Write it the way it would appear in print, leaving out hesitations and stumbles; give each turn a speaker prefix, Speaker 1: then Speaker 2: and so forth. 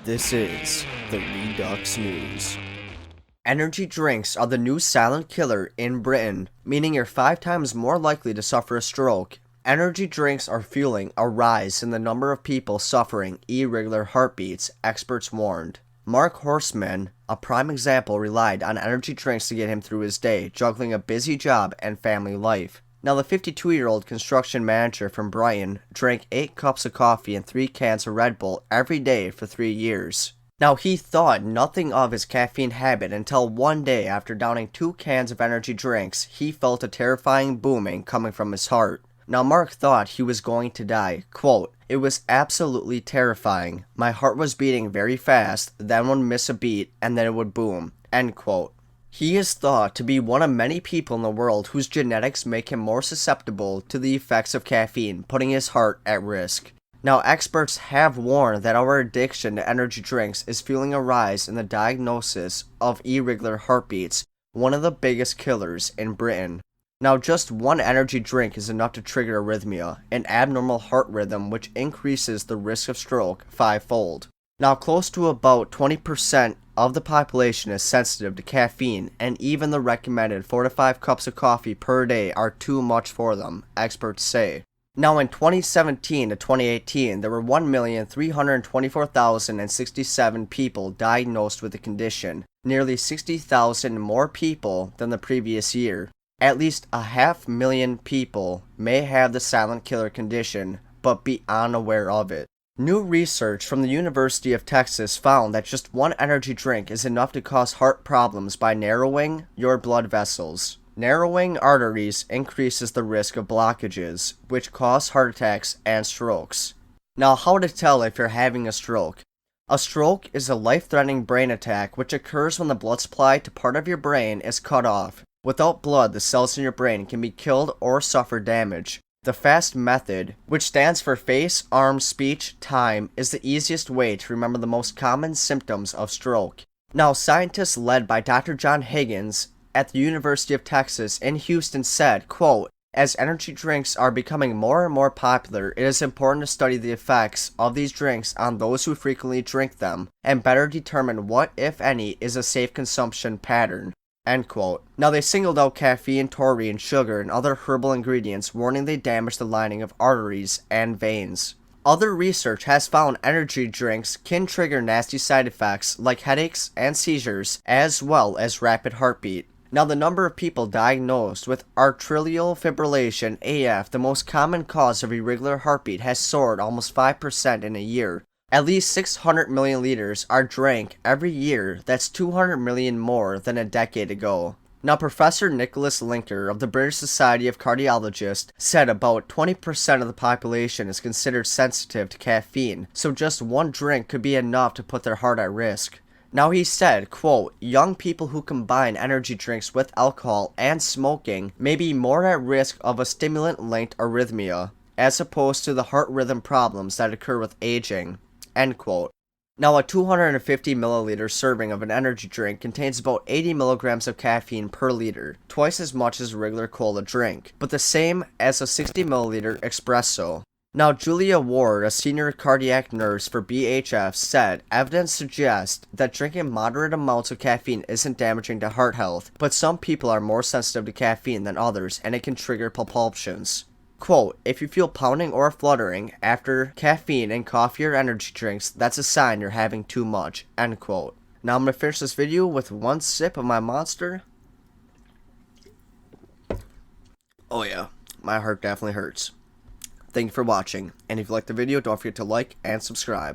Speaker 1: This is the Redux News. Energy drinks are the new silent killer in Britain, meaning you're 5 times more likely to suffer a stroke. Energy drinks are fueling a rise in the number of people suffering irregular heartbeats, experts warned. Mark Horsman, a prime example, relied on energy drinks to get him through his day, juggling a busy job and family life. Now, the 52-year-old construction manager from Brighton drank 8 cups of coffee and 3 cans of Red Bull every day for 3 years. Now, he thought nothing of his caffeine habit until one day, after downing 2 cans of energy drinks, he felt a terrifying booming coming from his heart. Now, Mark thought he was going to die. Quote, "It was absolutely terrifying. My heart was beating very fast, then would miss a beat, and then it would boom." End quote. He is thought to be one of many people in the world whose genetics make him more susceptible to the effects of caffeine, putting his heart at risk. Now, experts have warned that our addiction to energy drinks is fueling a rise in the diagnosis of irregular heartbeats, one of the biggest killers in Britain. Now, just one energy drink is enough to trigger arrhythmia, an abnormal heart rhythm which increases the risk of stroke 5-fold. Now, close to about 20% of the population is sensitive to caffeine, and even the recommended 4 to 5 cups of coffee per day are too much for them, experts say. Now, in 2017 to 2018, there were 1,324,067 people diagnosed with the condition, nearly 60,000 more people than the previous year. At least 500,000 people may have the silent killer condition, but be unaware of it. New research from the University of Texas found that just one energy drink is enough to cause heart problems by narrowing your blood vessels. Narrowing arteries increases the risk of blockages, which cause heart attacks and strokes. Now, how to tell if you're having a stroke? A stroke is a life-threatening brain attack which occurs when the blood supply to part of your brain is cut off. Without blood, the cells in your brain can be killed or suffer damage. The FAST method, which stands for face, arm, speech, time, is the easiest way to remember the most common symptoms of stroke. Now, scientists led by Dr. John Higgins at the University of Texas in Houston said, quote, "As energy drinks are becoming more and more popular, it is important to study the effects of these drinks on those who frequently drink them and better determine what, if any, is a safe consumption pattern." End quote. Now, they singled out caffeine, taurine, sugar, and other herbal ingredients, warning they damage the lining of arteries and veins. Other research has found energy drinks can trigger nasty side effects like headaches and seizures, as well as rapid heartbeat. Now, the number of people diagnosed with atrial fibrillation, AF, the most common cause of irregular heartbeat, has soared almost 5% in a year. At least 600 million liters are drank every year. That's 200 million more than a decade ago. Now, Professor Nicholas Linker of the British Society of Cardiologists said about 20% of the population is considered sensitive to caffeine, so just one drink could be enough to put their heart at risk. Now, he said, quote, "Young people who combine energy drinks with alcohol and smoking may be more at risk of a stimulant-linked arrhythmia, as opposed to the heart rhythm problems that occur with aging." End quote. Now, a 250 milliliter serving of an energy drink contains about 80 milligrams of caffeine per liter, twice as much as a regular cola drink, but the same as a 60 milliliter espresso. Now, Julia Ward, a senior cardiac nurse for BHF, said evidence suggests that drinking moderate amounts of caffeine isn't damaging to heart health, but some people are more sensitive to caffeine than others, and it can trigger palpitations. Quote, "If you feel pounding or fluttering after caffeine and coffee or energy drinks, that's a sign you're having too much." End quote. Now, I'm going to finish this video with one sip of my Monster. Oh yeah, my heart definitely hurts. Thank you for watching, and if you liked the video, don't forget to like and subscribe.